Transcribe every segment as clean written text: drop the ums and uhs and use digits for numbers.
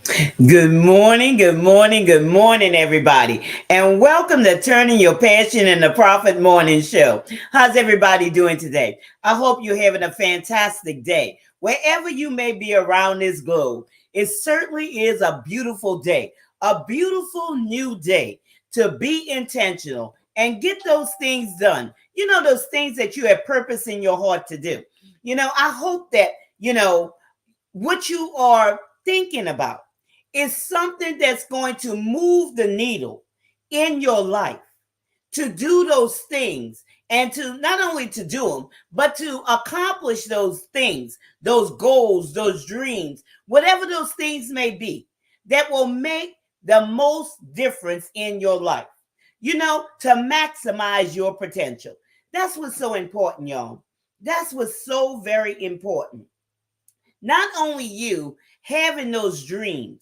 Good morning, everybody. And welcome to Turning Your Passion in the Profit Morning Show. How's everybody doing today? I hope you're having a fantastic day. Wherever you may be around this globe, it certainly is a beautiful day, a beautiful new day to be intentional and get those things done. You know, those things that you have purpose in your heart to do. I hope that, what you are thinking about is something that's going to move the needle in your life to do those things and to not only to do them but to accomplish those things, those goals, those dreams, whatever those things may be, that will make the most difference in your life, to maximize your potential. That's what's so important, y'all. That's what's so very important. Not only you having those dreams,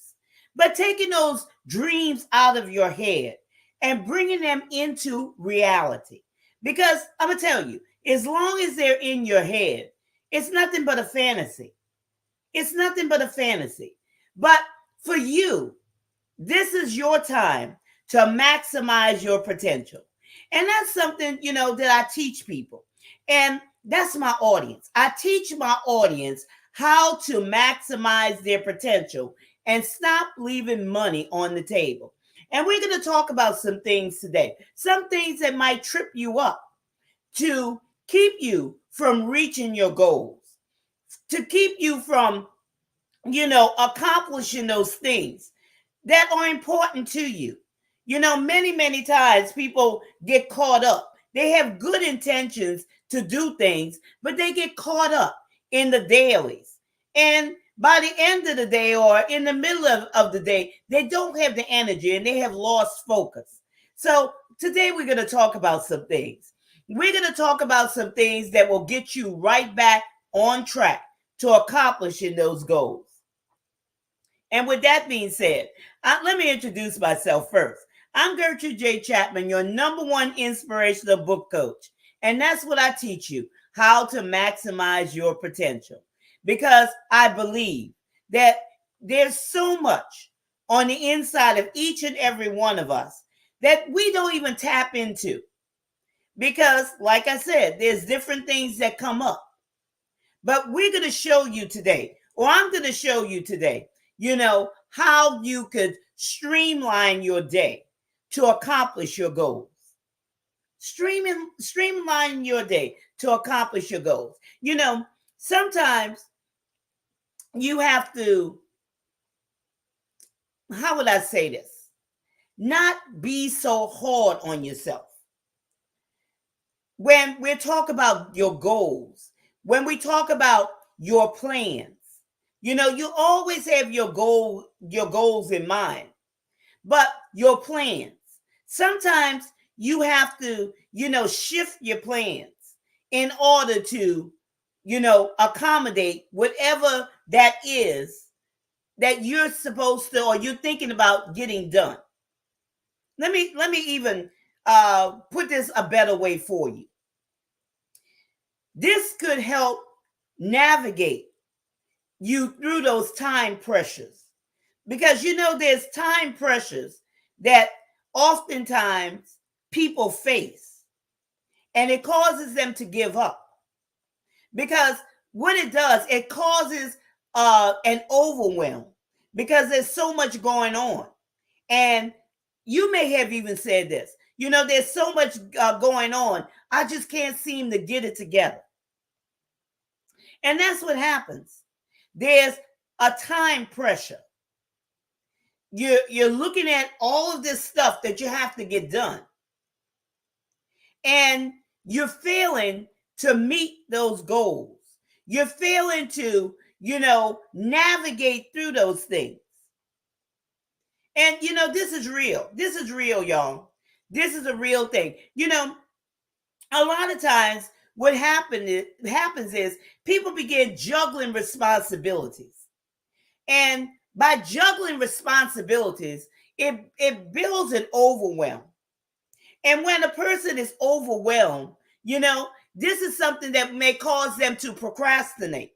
but taking those dreams out of your head and bringing them into reality. Because I'm going to tell you, as long as they're in your head, it's nothing but a fantasy. It's nothing but a fantasy. But for you, this is your time to maximize your potential. And that's something, that I teach people. And that's my audience. I teach my audience how to maximize their potential and stop leaving money on the table. And we're going to talk about some things today, some things that might trip you up to keep you from reaching your goals, to keep you from, accomplishing those things that are important to you. Many times people get caught up. They have good intentions to do things, but they get caught up in the dailies. And by the end of the day or in the middle of the day, they don't have the energy and they have lost focus. So today we're going to talk about some things. We're going to talk about some things that will get you right back on track to accomplishing those goals. And with that being said, let me introduce myself first. I'm Gertrude J. Chapman, your number one inspirational book coach. And that's what I teach you, how to maximize your potential. Because I believe that there's so much on the inside of each and every one of us that we don't even tap into. Because, like I said, there's different things that come up. But we're going to show you today, or I'm going to show you today, how you could streamline your day to accomplish your goals. Streamline your day to accomplish your goals. Sometimes you have to, how would I say this? Not be so hard on yourself. When we talk about your goals, when we talk about your plans, you always have your goals in mind, but your plans, sometimes you have to, shift your plans in order to, accommodate whatever that is that you're supposed to or you're thinking about getting done. Let me even put this a better way for you. This could help navigate you through those time pressures, because there's time pressures that oftentimes people face, and it causes them to give up. Because what it does, it causes an overwhelm, because there's so much going on. And you may have even said this, there's so much going on, I just can't seem to get it together. And that's what happens. There's a time pressure. You're looking at all of this stuff that you have to get done, and you're failing to meet those goals. You're failing to, navigate through those things. And, this is real. This is real, y'all. This is a real thing. A lot of times what happens is people begin juggling responsibilities. And by juggling responsibilities, it builds an overwhelm. And when a person is overwhelmed, this is something that may cause them to procrastinate.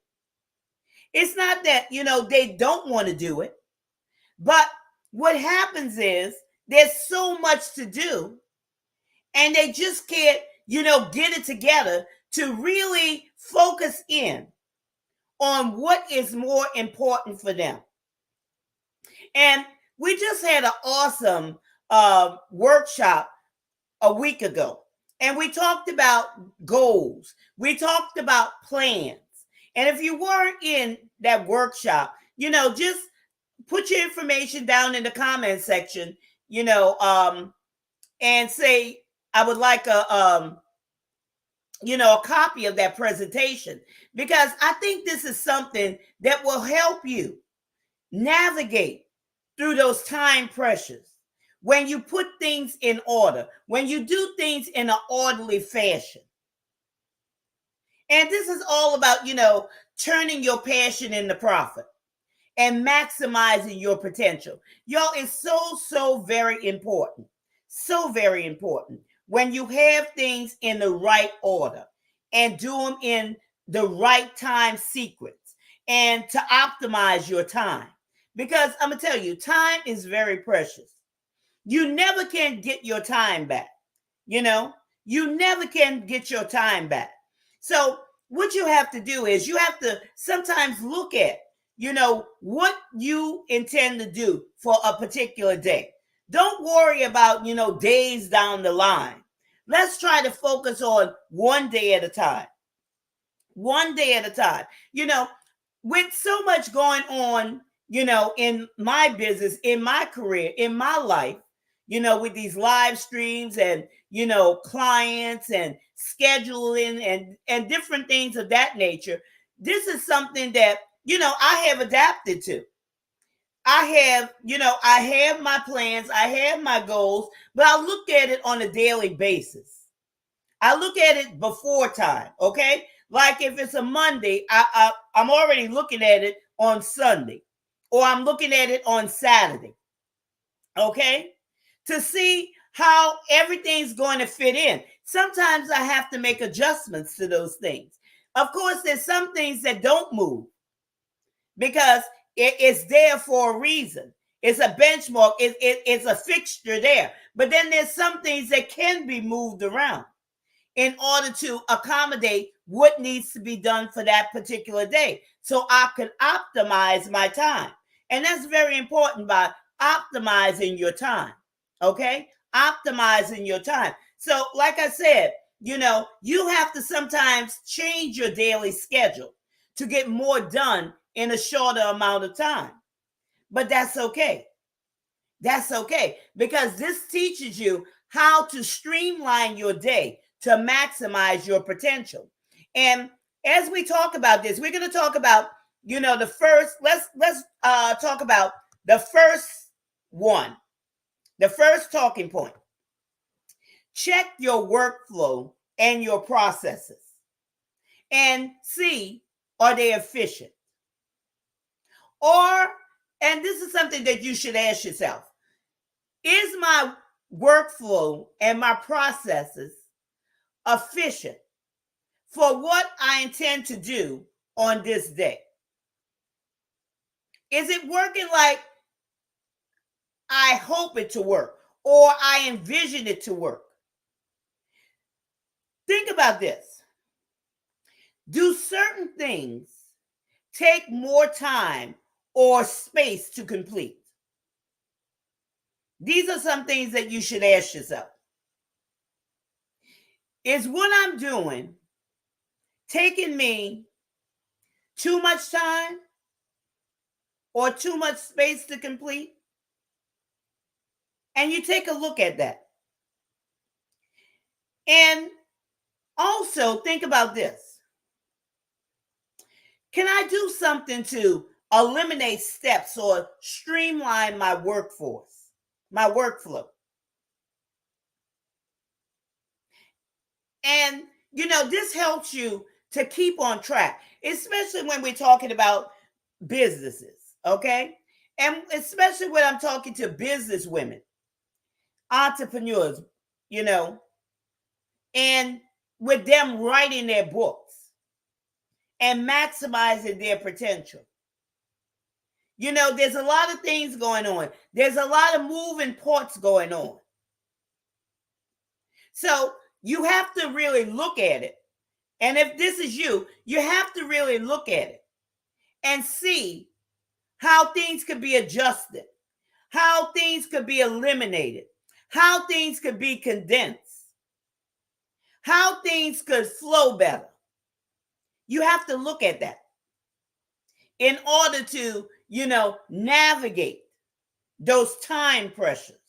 It's not that, they don't want to do it, But what happens is there's so much to do, and they just can't, get it together to really focus in on what is more important for them. And we just had an awesome workshop a week ago, and we talked about goals. We talked about plans. And if you weren't in that workshop, just put your information down in the comment section, and say, I would like a copy of that presentation, because I think this is something that will help you navigate through those time pressures. When you put things in order, when you do things in an orderly fashion. And this is all about, turning your passion into profit and maximizing your potential. Y'all, it's so very important. So very important when you have things in the right order and do them in the right time sequence and to optimize your time. Because I'm going to tell you, time is very precious. You never can get your time back. You never can get your time back. So what you have to do is you have to sometimes look at, what you intend to do for a particular day. Don't worry about, days down the line. Let's try to focus on one day at a time. One day at a time. With so much going on, in my business, in my career, in my life, with these live streams and, clients and scheduling and different things of that nature, this is something that, I have adapted to. I have my plans, I have my goals, but I look at it on a daily basis. I look at it before time, okay? Like if it's a Monday, I'm already looking at it on Sunday, or I'm looking at it on Saturday, okay? To see how everything's going to fit in. Sometimes I have to make adjustments to those things. Of course, there's some things that don't move because it's there for a reason. It's a benchmark. It's a fixture there. But then there's some things that can be moved around in order to accommodate what needs to be done for that particular day, so I can optimize my time. And that's very important, by optimizing your time, okay? Optimizing your time. So like I said, you have to sometimes change your daily schedule to get more done in a shorter amount of time. But that's okay. That's okay, because this teaches you how to streamline your day to maximize your potential. And as we talk about this, we're going to talk about, the first, let's talk about the first one, the first talking point. Check your workflow and your processes and see, are they efficient? And this is something that you should ask yourself. Is my workflow and my processes efficient for what I intend to do on this day? Is it working like I hope it to work, or I envision it to work? Think about this. Do certain things take more time or space to complete? These are some things that you should ask yourself. Is what I'm doing taking me too much time or too much space to complete? And you take a look at that. And also think about this. Can I do something to eliminate steps or streamline my workforce, my workflow? And, this helps you to keep on track, especially when we're talking about businesses, okay? And especially when I'm talking to business women, entrepreneurs, and with them writing their books and maximizing their potential. There's a lot of things going on. There's a lot of moving parts going on. So you have to really look at it. And if this is you, you have to really look at it and see how things could be adjusted, how things could be eliminated, how things could be condensed, how things could flow better. You have to look at that in order to, navigate those time pressures.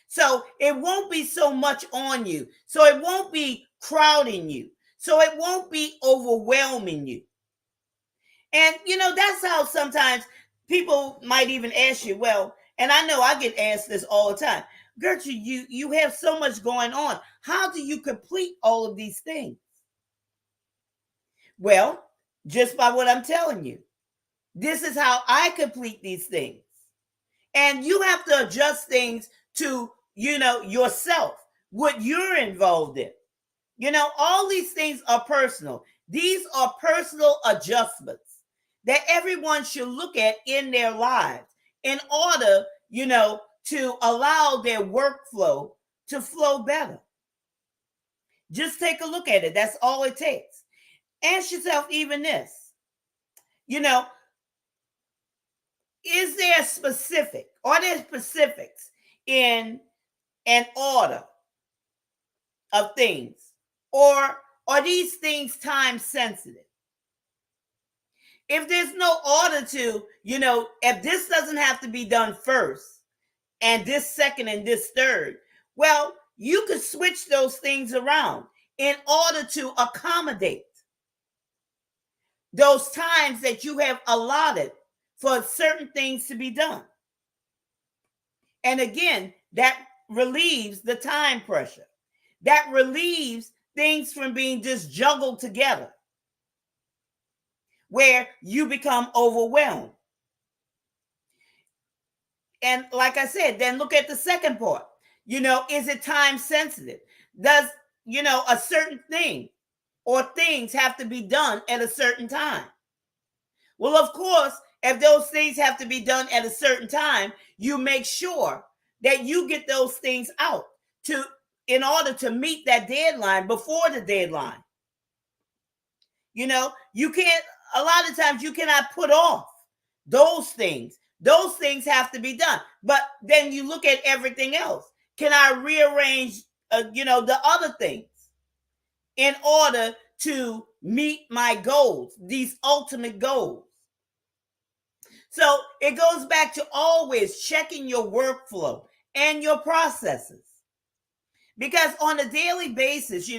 So it won't be so much on you. So it won't be crowding you. So it won't be overwhelming you. And, that's how sometimes people might even ask you, well, and I know I get asked this all the time, Gertrude, you have so much going on. How do you complete all of these things? Well, just by what I'm telling you. This is how I complete these things. And you have to adjust things to, yourself, what you're involved in. All these things are personal. These are personal adjustments that everyone should look at in their lives in order, to allow their workflow to flow better. Just take a look at it. That's all it takes. Ask yourself even this, is there are there specifics in an order of things? Or are these things time sensitive? If there's no order to, if this doesn't have to be done first, and this second and this third, well, you could switch those things around in order to accommodate those times that you have allotted for certain things to be done. And again, that relieves the time pressure. That relieves things from being just juggled together, where you become overwhelmed. And like I said, then look at the second part. Is it time sensitive? Does, a certain thing or things have to be done at a certain time? Well, of course, if those things have to be done at a certain time, you make sure that you get those things out in order to meet that deadline before the deadline. You can't, a lot of times you cannot put off those things. Those things have to be done. But then you look at everything else. Can I rearrange, the other things in order to meet my goals, these ultimate goals? So it goes back to always checking your workflow and your processes. Because on a daily basis,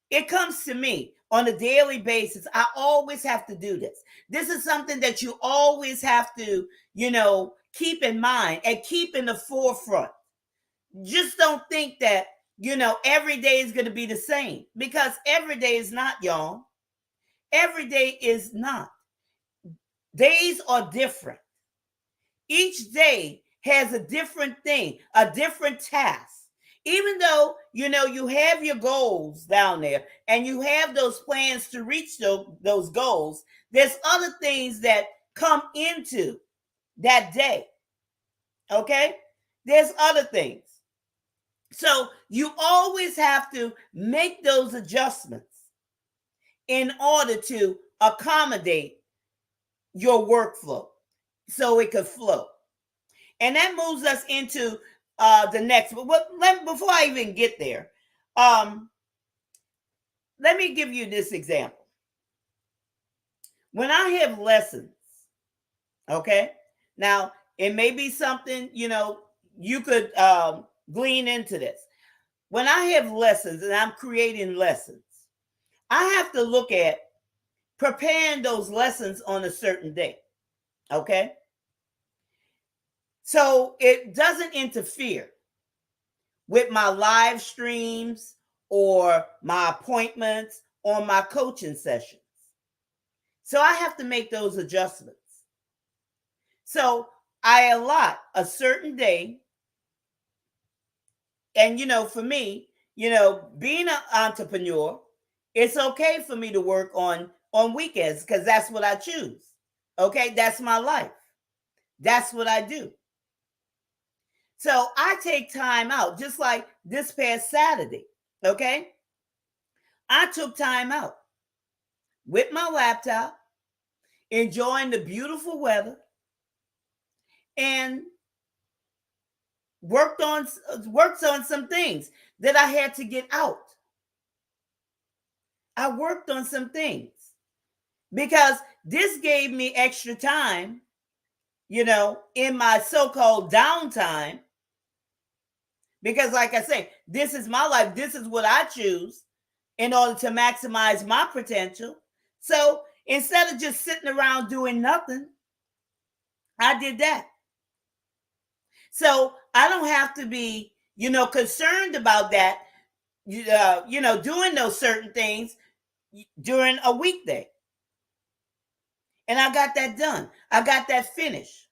it comes to me on a daily basis. I always have to do this. This is something that you always have to, keep in mind and keep in the forefront. Just don't think that, every day is going to be the same, because every day is not, y'all. Every day is not. Days are different. Each day has a different thing, a different task. Even though, you have your goals down there and you have those plans to reach those goals, there's other things that come into that day. Okay? There's other things. So you always have to make those adjustments in order to accommodate your workflow so it could flow. And that moves us into the next. But before I even get there, let me give you this example. When I have lessons, okay, now it may be something, you could glean into this. When I have lessons and I'm creating lessons, I have to look at preparing those lessons on a certain day, okay? So it doesn't interfere with my live streams or my appointments or my coaching sessions. So I have to make those adjustments. So I allot a certain day. And, for me, being an entrepreneur, it's okay for me to work on weekends because that's what I choose. Okay, that's my life. That's what I do. So I take time out, just like this past Saturday. Okay, I took time out with my laptop, enjoying the beautiful weather, and worked on some things that I had to get out. I worked on some things because this gave me extra time, in my so-called downtime. Because, like I say, this is my life. This is what I choose in order to maximize my potential. So instead of just sitting around doing nothing, I did that. So I don't have to be, concerned about that, doing those certain things during a weekday. And I got that done. I got that finished.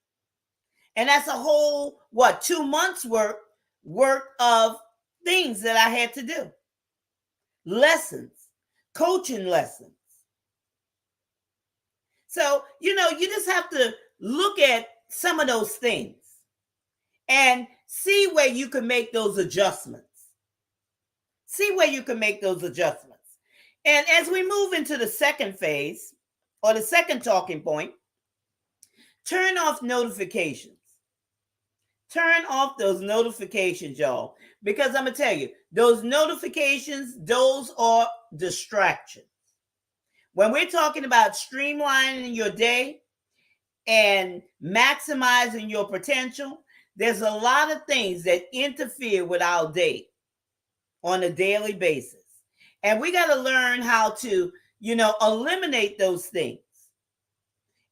And that's a whole, 2 months worth of things that I had to do. Lessons, coaching lessons. So, you just have to look at some of those things and see where you can make those adjustments. See where you can make those adjustments. And as we move into the second phase or the second talking point, turn off notifications. Turn off those notifications, y'all. Because I'm going to tell you, those notifications, those are distractions. When we're talking about streamlining your day and maximizing your potential, there's a lot of things that interfere with our day on a daily basis. And we got to learn how to, eliminate those things.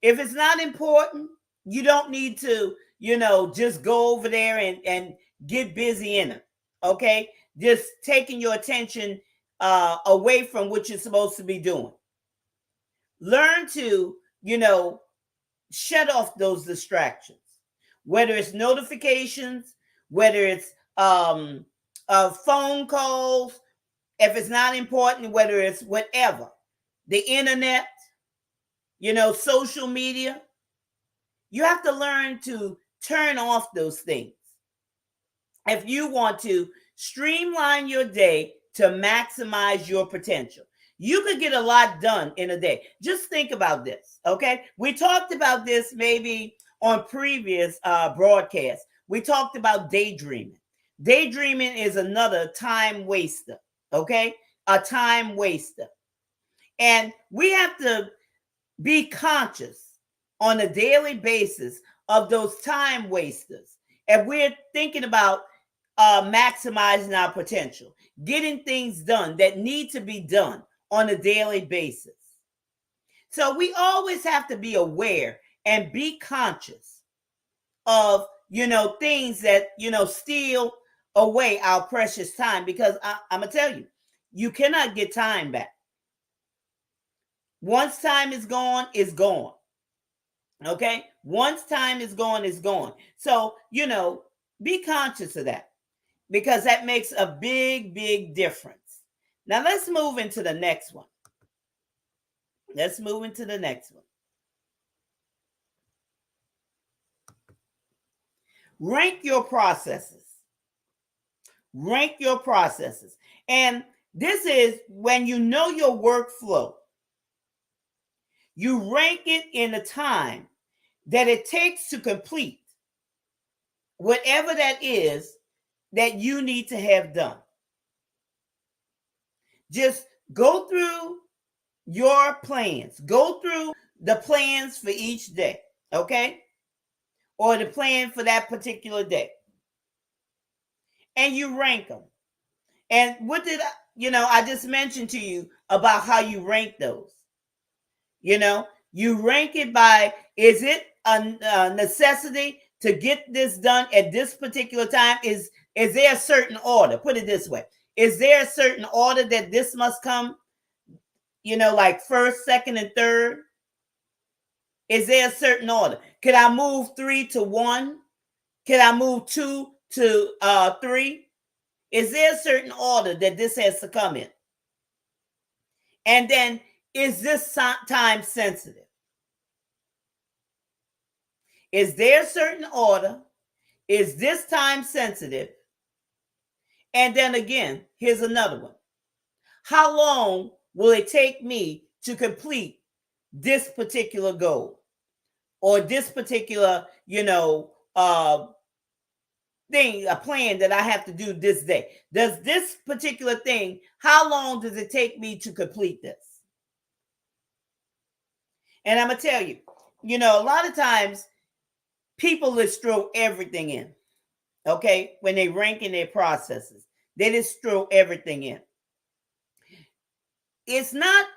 If it's not important, you don't need to, just go over there and get busy in it. Okay? Just taking your attention away from what you're supposed to be doing. Learn to, shut off those distractions, whether it's notifications, whether it's phone calls, if it's not important, whether it's whatever, the internet, social media. You have to learn to turn off those things if you want to streamline your day to maximize your potential. You could get a lot done in a day. Just think about this, okay? We talked about this maybe on previous broadcasts. We talked about daydreaming. Daydreaming is another time waster, okay? A time waster. And we have to be conscious on a daily basis of those time wasters. If we're thinking about maximizing our potential, getting things done that need to be done on a daily basis. So we always have to be aware and be conscious of, things that, steal away our precious time, because I'm going to tell you, you cannot get time back. Once time is gone, it's gone. Okay? Once time is gone, it's gone. So, be conscious of that, because that makes a big, big difference. Now, let's move into the next one. Rank your processes. Rank your processes. And this is when you know your workflow. You rank it in the time that it takes to complete whatever that is that you need to have done. Just go through your plans. Go through the plans for each day, okay? Or the plan for that particular day. And you rank them. And what did I just mentioned to you about how you rank those. You rank it by, is it a necessity to get this done at this particular time? Is there a certain order? Put it this way. Is there a certain order that this must come, like first, second, and third? Is there a certain order? Could I move 3 to 1? Can I move 2 to 3? Is there a certain order that this has to come in? And then, is this time sensitive? Is there a certain order? Is this time sensitive? And then again, here's another one. How long will it take me to complete this particular goal or this particular, thing, a plan that I have to do this day? Does this particular thing, how long does it take me to complete this? And I'm going to tell you, a lot of times people just throw everything in, okay? When they rank in their processes, they just throw everything in. It's not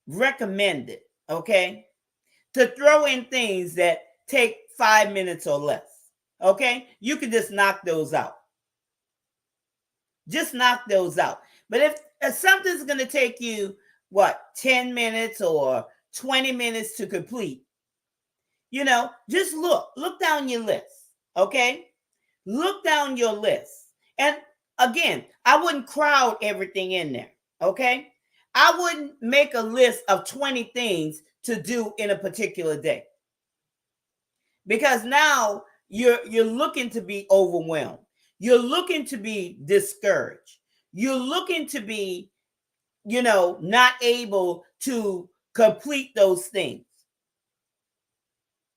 recommended, okay, to throw in things that take 5 minutes or less, okay? You can just knock those out. Just knock those out. But if something's going to take you, 10 minutes or 20 minutes to complete, just look down your list, okay? Look down your list. And again, I wouldn't crowd everything in there, okay? I wouldn't make a list of 20 things to do in a particular day. Because now you're looking to be overwhelmed. You're looking to be discouraged. You're looking to be, not able to complete those things.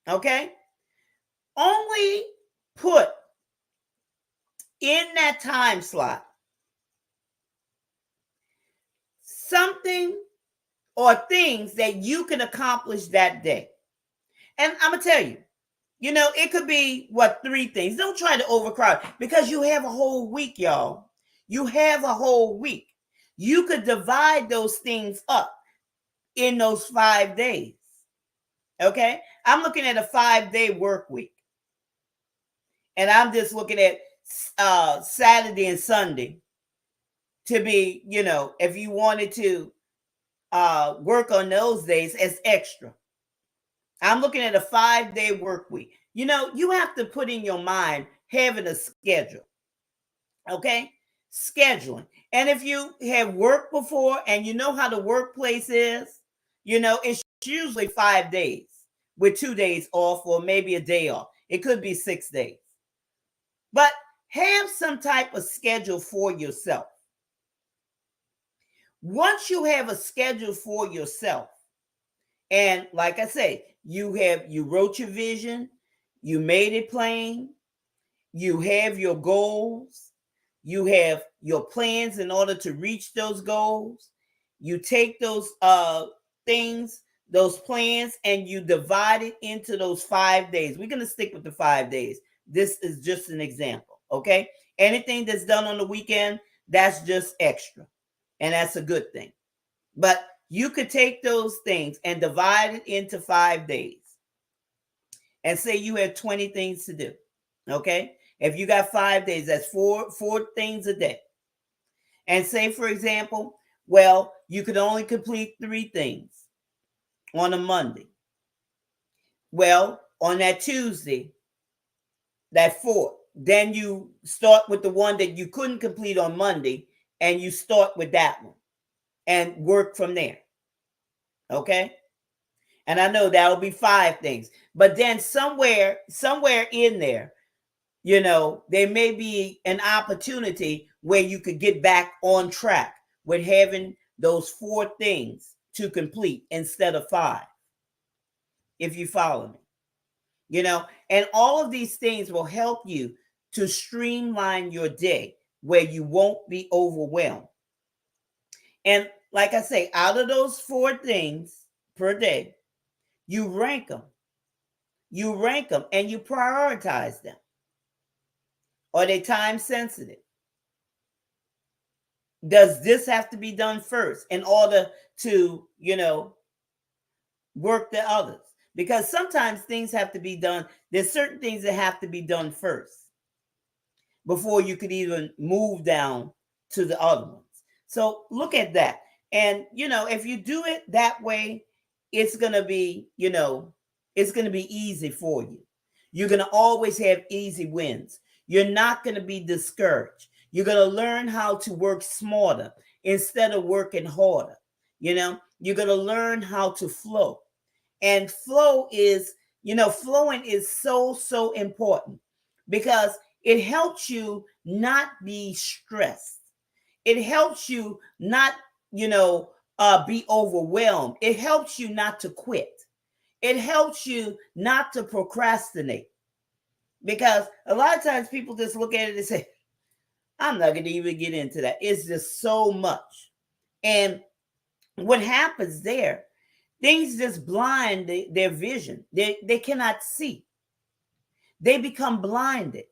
Okay? Only put in that time slot something or things that you can accomplish that day. And I'm going to tell you, it could be 3 things. Don't try to overcrowd because you have a whole week, y'all. You have a whole week. You could divide those things up in those 5 days. Okay? I'm looking at a 5-day work week. And I'm just looking at Saturday and Sunday to be, if you wanted to work on those days as extra. I'm looking at a 5-day work week. You have to put in your mind having a schedule. Okay? Scheduling. And if you have worked before and you know how the workplace is, it's usually 5 days with 2 days off or maybe a day off. It could be 6 days. But have some type of schedule for yourself. Once you have a schedule for yourself, and like I say, you wrote your vision, you made it plain, you have your goals, you have your plans in order to reach those goals. You take those things, those plans, and you divide it into those 5 days. We're going to stick with the 5 days. This is just an example, okay? Anything that's done on the weekend, that's just extra, and that's a good thing. But you could take those things and divide it into 5 days and say you have 20 things to do, okay? If you got 5 days, that's four things a day. And say, for example, you could only complete 3 things on a Monday. Well, on that Tuesday, that 4th, then you start with the one that you couldn't complete on Monday, and you start with that one and work from there. Okay? And I know that'll be 5 things. But then somewhere in there, there may be an opportunity where you could get back on track with having those 4 things to complete instead of 5. If you follow me. And all of these things will help you to streamline your day where you won't be overwhelmed. And like I say, out of those 4 things per day, you rank them. You rank them and you prioritize them. Are they time sensitive? Does this have to be done first in order to, work the others? Because sometimes things have to be done. There's certain things that have to be done first before you could even move down to the other ones. So look at that. And, if you do it that way, it's going to be, it's going to be easy for you. You're going to always have easy wins. You're not going to be discouraged. You're going to learn how to work smarter instead of working harder. You're going to learn how to flow. And flow is Flowing is so important because it helps you not be stressed. It helps you not, be overwhelmed. It helps you not to quit. It helps you not to procrastinate. Because a lot of times people just look at it and say, I'm not going to even get into that. It's just so much. And what happens there, things just blind their vision. They cannot see. They become blinded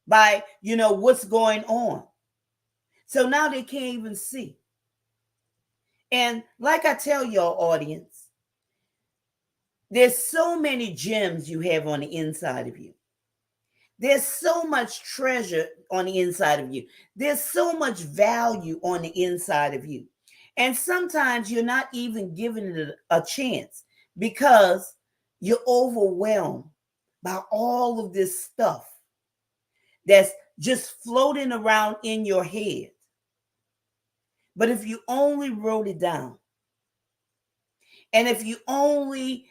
by, what's going on. So now they can't even see. And like I tell your audience, there's so many gems you have on the inside of you. There's so much treasure on the inside of you. There's so much value on the inside of you. And sometimes you're not even giving it a chance because you're overwhelmed by all of this stuff that's just floating around in your head. But if you only wrote it down, and if you only,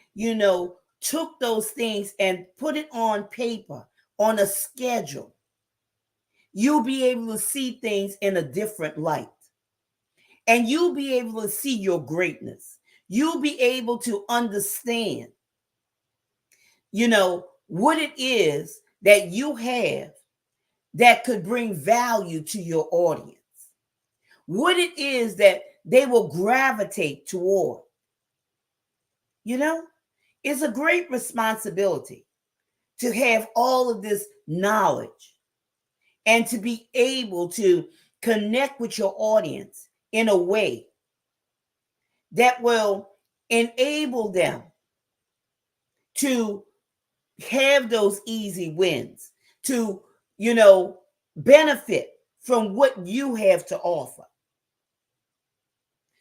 took those things and put it on paper, on a schedule, you'll be able to see things in a different light. And you'll be able to see your greatness. You'll be able to understand, what it is that you have that could bring value to your audience. What it is that they will gravitate toward. It's a great responsibility to have all of this knowledge and to be able to connect with your audience in a way that will enable them to have those easy wins, to, benefit from what you have to offer.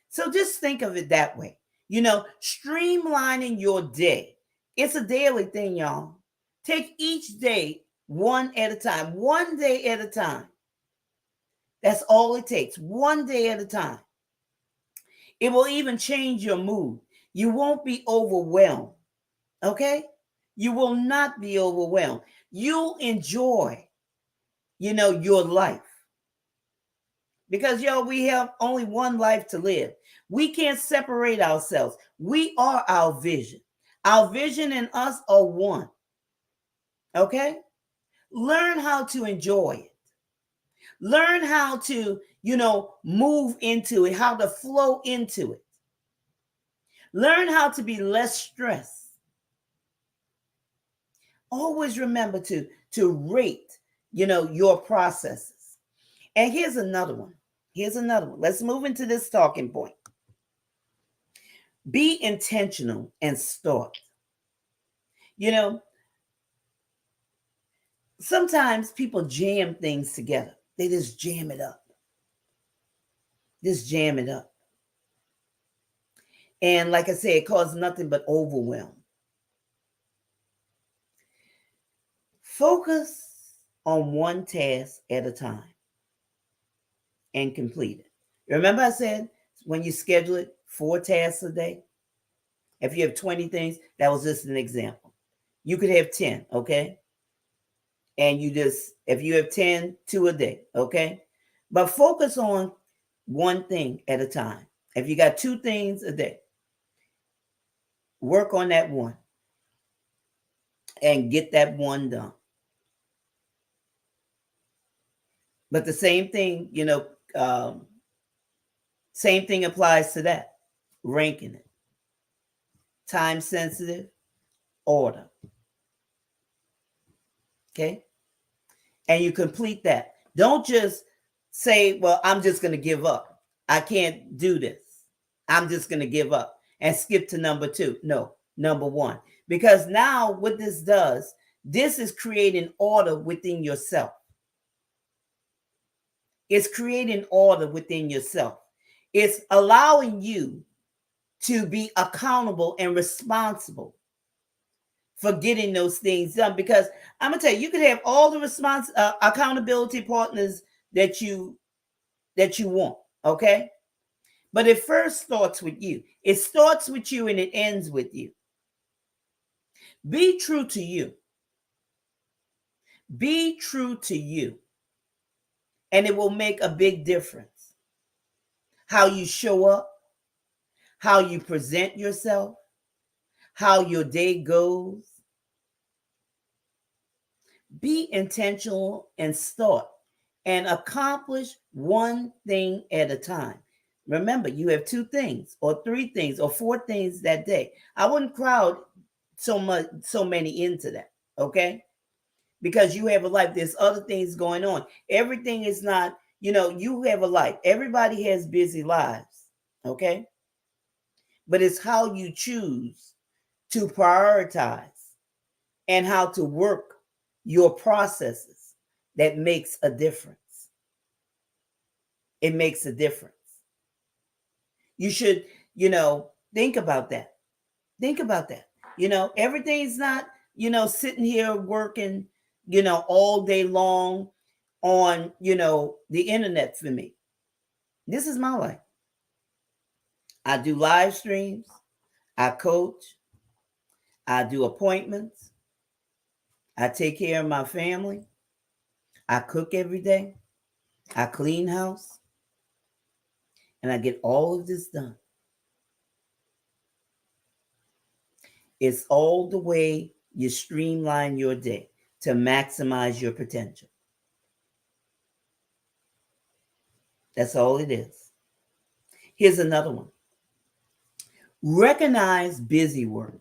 So just think of it that way. Streamlining your day. It's a daily thing, y'all. Take each day one at a time, one day at a time. That's all it takes, one day at a time. It will even change your mood. You won't be overwhelmed, okay? You will not be overwhelmed. You'll enjoy, your life. Because, we have only one life to live. We can't separate ourselves. We are our vision. Our vision and us are one. Okay? Learn how to enjoy it. Learn how to, move into it, how to flow into it. Learn how to be less stressed. Always remember to rate, your processes. And here's another one. Let's move into this talking point. Be intentional and start. Sometimes people jam things together. They just jam it up. And like I said, it causes nothing but overwhelm. Focus on one task at a time and complete it. Remember I said when you schedule it, 4 tasks a day? If you have 20 things, that was just an example. You could have 10, okay? And if you have 10, 2 a day, okay? But focus on one thing at a time. If you got 2 things a day, work on that one and get that one done. But the same thing, same thing applies to that. Ranking it. Time sensitive, order. Okay? And you complete that. Don't just say, well, I'm just going to give up. I can't do this. I'm just going to give up and skip to number 2. No, number 1. Because now what this does, this is creating order within yourself. It's creating order within yourself. It's allowing you to be accountable and responsible for getting those things done. Because I'm gonna tell you, you could have all the accountability partners that you want, okay? But it first starts with you. It starts with you and it ends with you. Be true to you. Be true to you. And it will make a big difference. How you show up, how you present yourself, how your day goes. Be intentional and start and accomplish one thing at a time. Remember, you have two things or three things or four things that day. I wouldn't crowd so many into that, okay? Because you have a life. There's other things going on. Everything is not, you have a life. Everybody has busy lives, okay? But it's how you choose to prioritize and how to work your processes that makes a difference. It makes a difference. You should, think about that. Think about that. Everything's not, sitting here working, all day long on, the internet for me. This is my life. I do live streams. I coach. I do appointments. I take care of my family. I cook every day. I clean house. And I get all of this done. It's all the way you streamline your day to maximize your potential. That's all it is. Here's another one. Recognize busy work.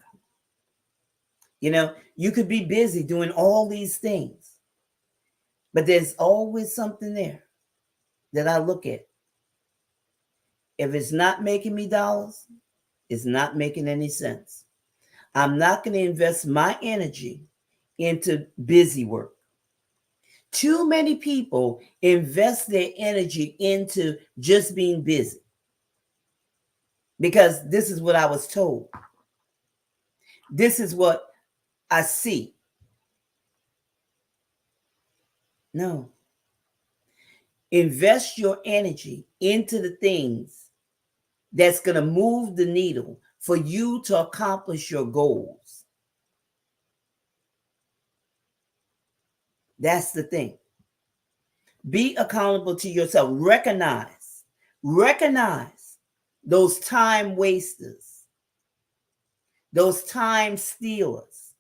You could be busy doing all these things, but there's always something there that I look at. If it's not making me dollars, it's not making any sense. I'm not going to invest my energy into busy work. Too many people invest their energy into just being busy because this is what I was told. This is what I see. No. Invest your energy into the things that's going to move the needle for you to accomplish your goals. That's the thing. Be accountable to yourself. Recognize those time wasters, those time stealers.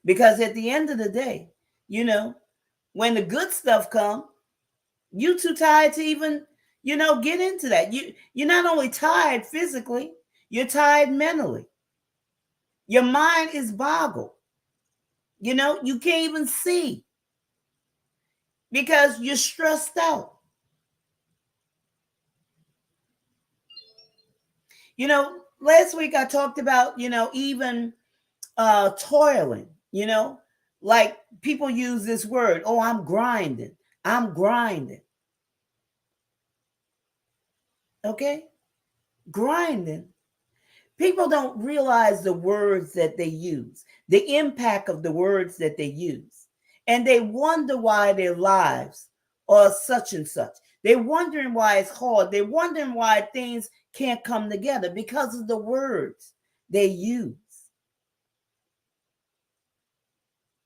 Because at the end of the day, when the good stuff comes, you too tired to even, get into that. You're not only tired physically, you're tired mentally. Your mind is boggled. You can't even see because you're stressed out. Last week I talked about, even toiling, like people use this word, oh, I'm grinding. Okay? Grinding. People don't realize the words that they use, the impact of the words that they use. And they wonder why their lives are such and such. They're wondering why it's hard. They're wondering why things can't come together because of the words they use.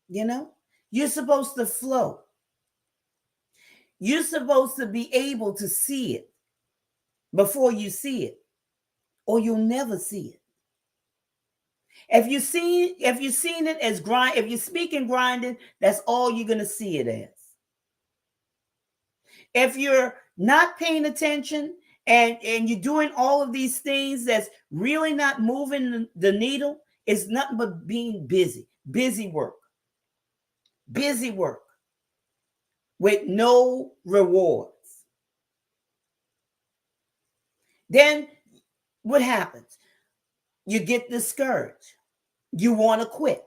You're supposed to flow. You're supposed to be able to see it before you see it, or you'll never see it. If you've seen it as grind, if you're speaking grinding, that's all you're going to see it as. If you're not paying attention and you're doing all of these things that's really not moving the needle, it's nothing but being busy. Busy work with no rewards. Then what happens? You get discouraged. You want to quit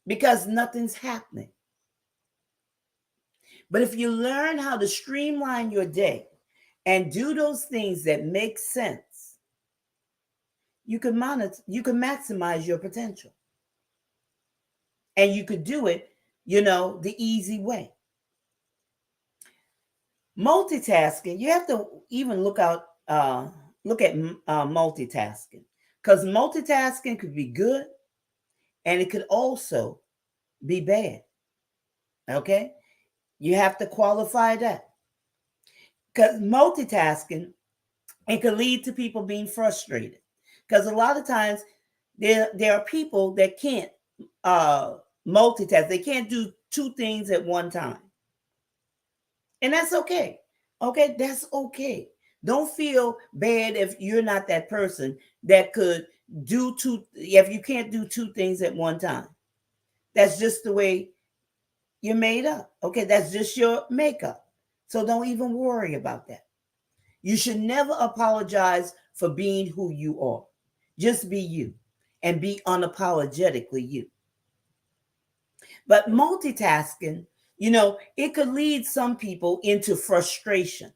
because nothing's happening. But if you learn how to streamline your day and do those things that make sense, you can maximize your potential. And you could do it, the easy way. Multitasking, you have to even look at multitasking. Because multitasking could be good and it could also be bad. Okay? You have to qualify that. Because multitasking, it could lead to people being frustrated. Because a lot of times there are people that can't uh, multitask. They can't do two things at one time. And that's okay. Okay, that's okay. Don't feel bad if you're not that person that could do two, if you can't do two things at one time. That's just the way you're made up. Okay, that's just your makeup. So don't even worry about that. You should never apologize for being who you are. Just be you and be unapologetically you. But multitasking, it could lead some people into frustration.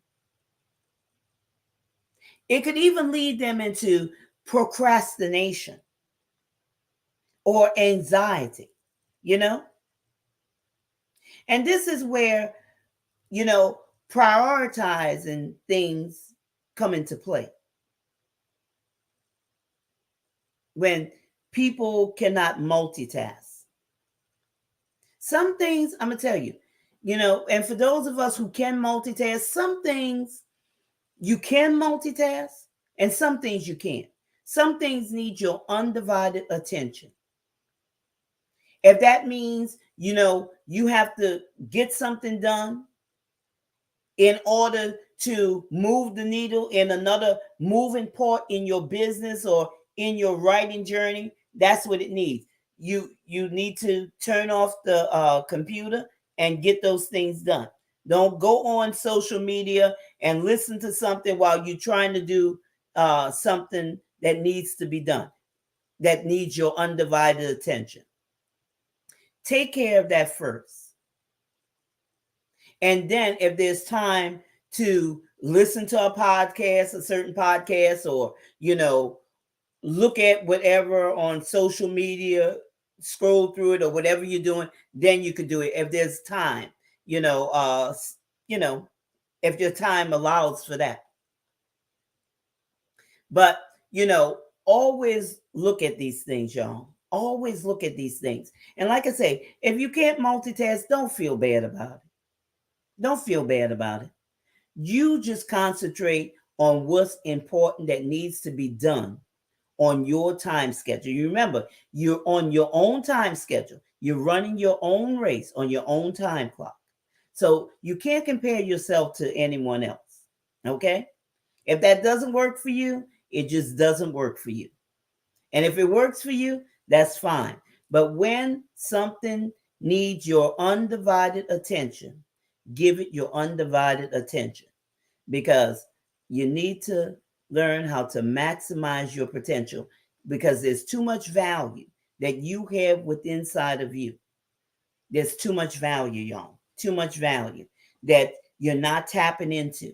It could even lead them into procrastination or anxiety, you know? And this is where, you know, prioritizing things come into play. When people cannot multitask. Some things, I'm going to tell you, and for those of us who can multitask, some things you can multitask and some things you can't. Some things need your undivided attention. If that means, you have to get something done in order to move the needle in another moving part in your business or in your writing journey, that's what it needs. You need to turn off the computer and get those things done. Don't go on social media and listen to something while you're trying to do something that needs to be done, that needs your undivided attention. Take care of that first. And then if there's time to listen to a podcast, a certain podcast, or, look at whatever on social media, scroll through it or whatever you're doing, then you could do it if there's time, if your time allows for that. But, always look at these things, y'all. Always look at these things. And like I say, if you can't multitask, don't feel bad about it. Don't feel bad about it. You just concentrate on what's important that needs to be done on your time schedule. You remember, you're on your own time schedule. You're running your own race on your own time clock. So you can't compare yourself to anyone else. Okay? If that doesn't work for you, it just doesn't work for you. And if it works for you, that's fine. But when something needs your undivided attention, give it your undivided attention, because you need to learn how to maximize your potential, because there's too much value that you have within inside of you. There's too much value, y'all. Too much value that you're not tapping into,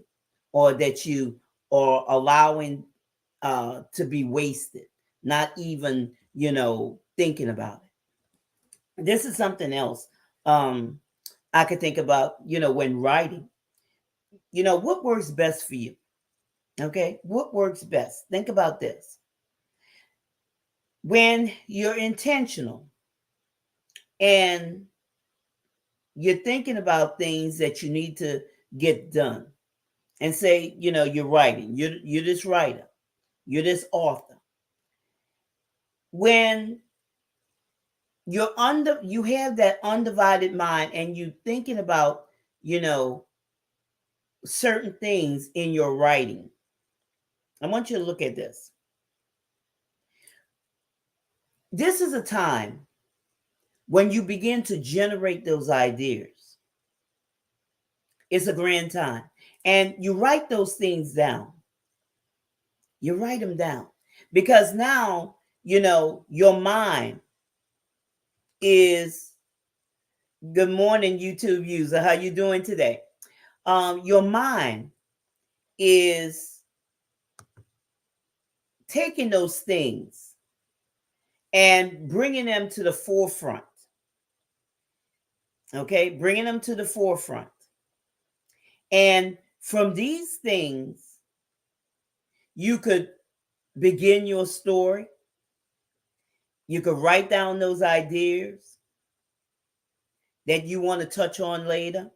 or that you are allowing to be wasted, not even, thinking about it. This is something else I could think about, when writing. What works best for you? Okay, what works best? Think about this. When you're intentional and you're thinking about things that you need to get done, and say, you're writing, you're this writer, you're this author. When you have that undivided mind and you thinking about, certain things in your writing, I want you to look at this. This is a time when you begin to generate those ideas. It's a grand time. And you write those things down. You write them down. Because now, your mind is, good morning, YouTube user. How you doing today? Your mind is taking those things and bringing them to the forefront. Okay, bringing them to the forefront. And from these things, you could begin your story. You could write down those ideas that you want to touch on later.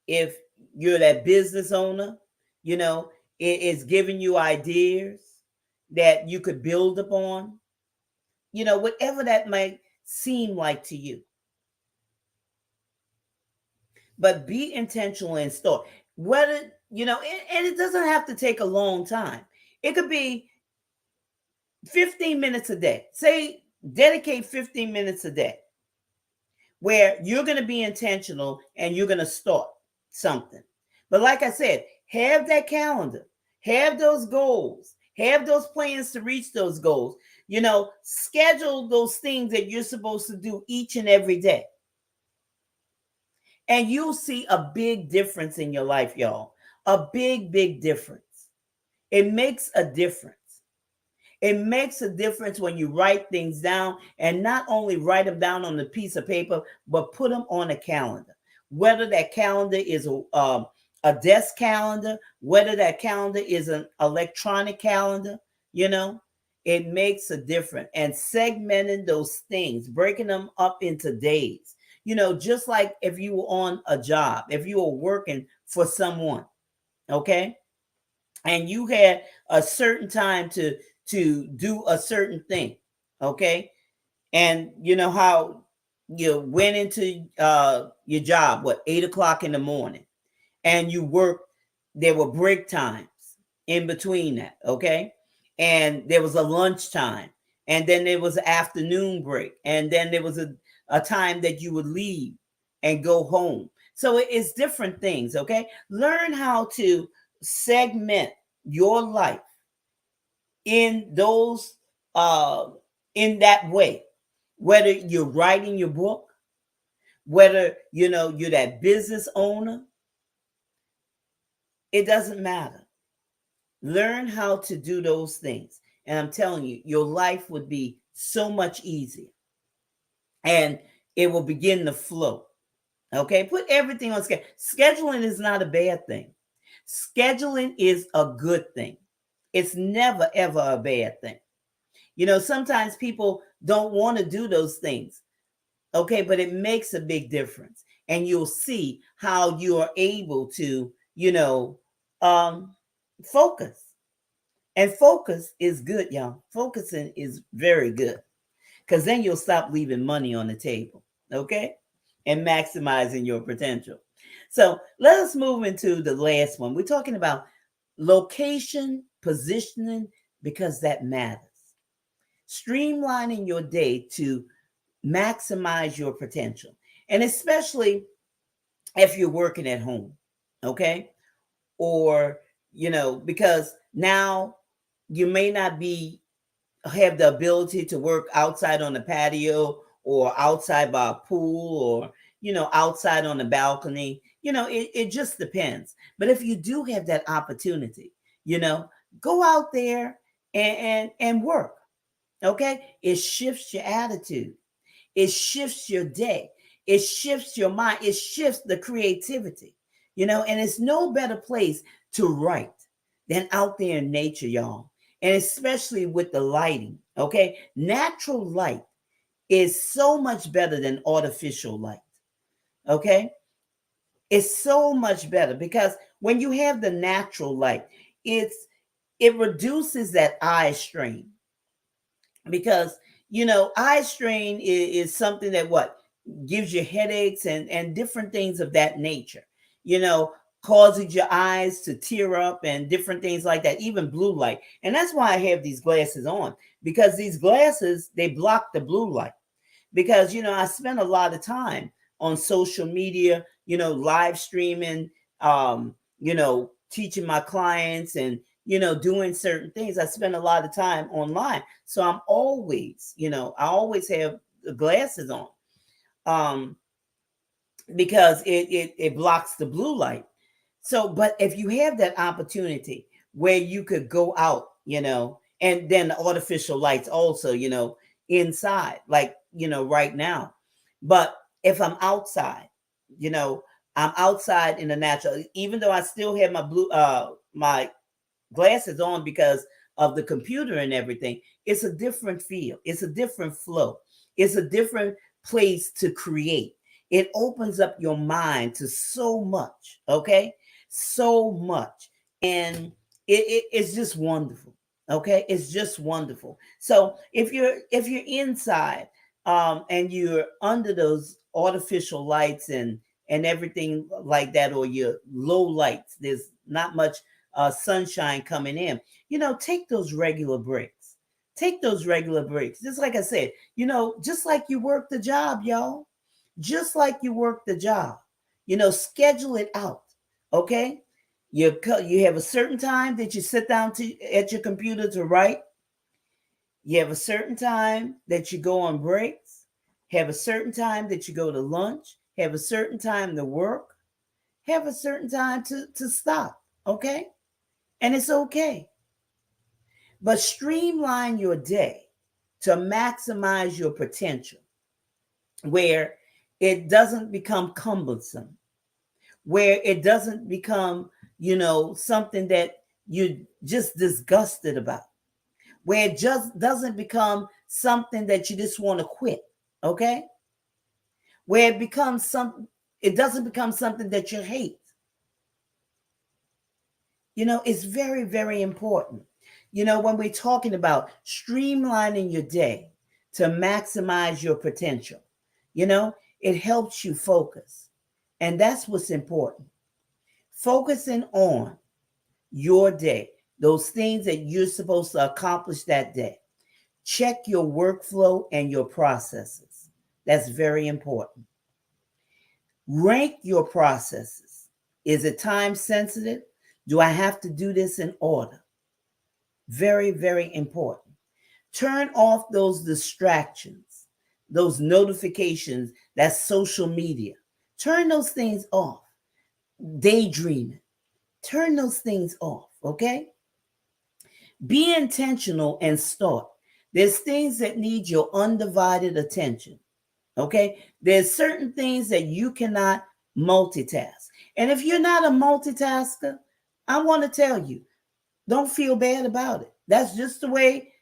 If you're that business owner, you know, it's giving you ideas that you could build upon, whatever that might seem like to you. But be intentional and start. Whether, and it doesn't have to take a long time. It could be 15 minutes a day. Say, dedicate 15 minutes a day where you're going to be intentional and you're going to start something. But like I said, have that calendar, have those goals, have those plans to reach those goals. Schedule those things that you're supposed to do each and every day. And you'll see a big difference in your life, y'all. A big, big difference. It makes a difference. It makes a difference when you write things down, and not only write them down on a piece of paper, but put them on a calendar. Whether that calendar is a desk calendar, whether that calendar is an electronic calendar, it makes a difference. And segmenting those things, breaking them up into days, just like if you were on a job, if you were working for someone, okay, and you had a certain time to do a certain thing, okay, and you know how you went into your job, 8 o'clock in the morning, and you worked, there were break times in between that, okay, and there was a lunch time, and then there was an afternoon break, and then there was a time that you would leave and go home. So it's different things, okay? Learn how to segment your life in those in that way. Whether you're writing your book, whether you're that business owner, it doesn't matter. Learn how to do those things, and I'm telling you, your life would be so much easier, and it will begin to flow. Okay, put everything on schedule. Scheduling is not a bad thing. Scheduling is a good thing. It's never, ever a bad thing. Sometimes people don't want to do those things. Okay, but it makes a big difference. And you'll see how you are able to, focus. And focus is good, y'all. Focusing is very good, because then you'll stop leaving money on the table. Okay, and maximizing your potential. So let us move into the last one. We're talking about location, positioning, because that matters. Streamlining your day to maximize your potential. And especially if you're working at home, okay? Or, because now you may not have the ability to work outside on the patio, or outside by a pool, or outside on the balcony. It just depends. But if you do have that opportunity, go out there and work. Okay, it shifts your attitude, it shifts your day, it shifts your mind, it shifts the creativity. And it's no better place to write than out there in nature, y'all. And especially with the lighting. Okay, natural light is so much better than artificial light. Okay, it's so much better, because when you have the natural light, it reduces that eye strain. Because eye strain is something that gives you headaches and different things of that nature, causes your eyes to tear up and different things like that, even blue light. And that's why I have these glasses on, because these glasses, they block the blue light. Because I spend a lot of time on social media, live streaming, teaching my clients, and doing certain things. I spend a lot of time online, so I'm always, I always have the glasses on, because it blocks the blue light. So, but if you have that opportunity where you could go out, and then the artificial lights also, inside, like, right now. But if I'm outside, I'm outside in the natural, even though I still have my my glasses on, because of the computer and everything, it's a different feel. It's a different flow. It's a different place to create. It opens up your mind to so much, okay? So much. And it's just wonderful. Okay, it's just wonderful. So if you're inside and you're under those artificial lights and everything like that, or your low lights, there's not much sunshine coming in, take those regular breaks. Take those regular breaks. Just like I said, just like you work the job, y'all. Just like you work the job. Schedule it out. Okay? You have a certain time that you sit down at your computer to write. You have a certain time that you go on breaks. Have a certain time that you go to lunch. Have a certain time to work. Have a certain time to stop. Okay? And it's okay. But streamline your day to maximize your potential, where it doesn't become cumbersome, where it doesn't become, something that you're just disgusted about, where it just doesn't become something that you just want to quit, okay? Where it doesn't become something that you hate. It's very, very important. When we're talking about streamlining your day to maximize your potential, it helps you focus. And that's what's important. Focusing on your day, those things that you're supposed to accomplish that day. Check your workflow and your processes. That's very important. Rank your processes. Is it time sensitive? Do I have to do this in order? Very, very important. Turn off those distractions, those notifications, that social media. Turn those things off. Daydreaming. Turn those things off, okay? Be intentional and start. There's things that need your undivided attention, okay? There's certain things that you cannot multitask. And if you're not a multitasker, I want to tell you, don't feel bad about it. That's just the way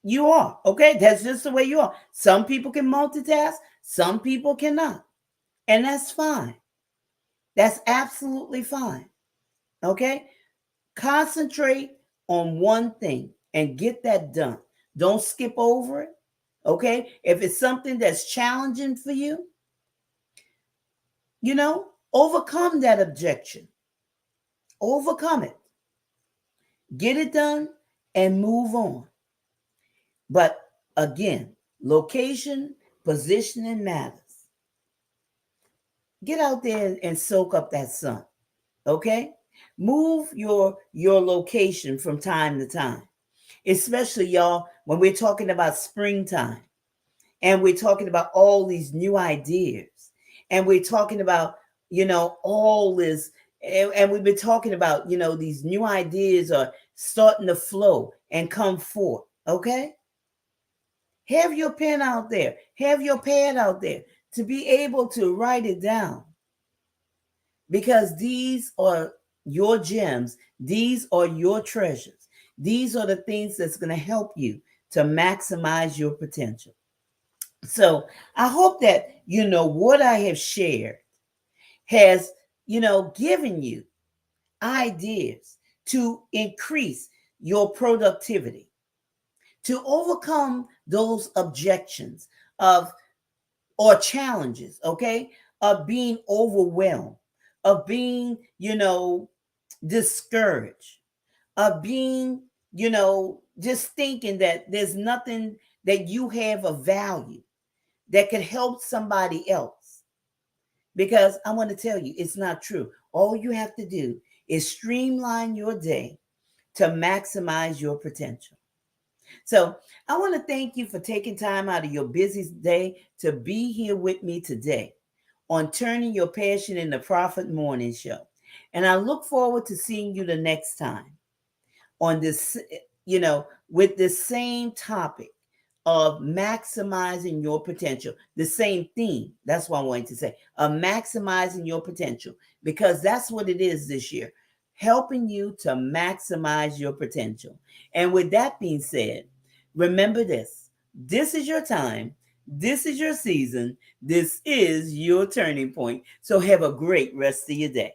you are, okay? That's just the way you are. Some people can multitask, some people cannot. And that's fine. That's absolutely fine, okay? Concentrate on one thing and get that done. Don't skip over it, okay? If it's something that's challenging for you, overcome that objection. Overcome it. Get it done and move on. But again, location, positioning matters. Get out there and soak up that sun, okay? Move your location from time to time, especially, y'all, when we're talking about springtime and we're talking about all these new ideas and we're talking about, all this, and we've been talking about, these new ideas are starting to flow and come forth, okay? Have your pen out there. Have your pad out there to be able to write it down. Because these are your gems. These are your treasures. These are the things that's going to help you to maximize your potential. So I hope that, what I have shared has, given you ideas to increase your productivity, to overcome those objections or challenges, okay, of being overwhelmed, of being, discouraged, of being, just thinking that there's nothing that you have of value that could help somebody else. Because I want to tell you, it's not true. All you have to do is streamline your day to maximize your potential. So I want to thank you for taking time out of your busy day to be here with me today on Turning Your Passion into Profit Morning Show. And I look forward to seeing you the next time on this, with the same topic of maximizing your potential, the same theme. That's what I wanted to say, of maximizing your potential, because that's what it is this year. helping you to maximize your potential. And with that being said, remember this: this is your time, this is your season, this is your turning point. So have a great rest of your day.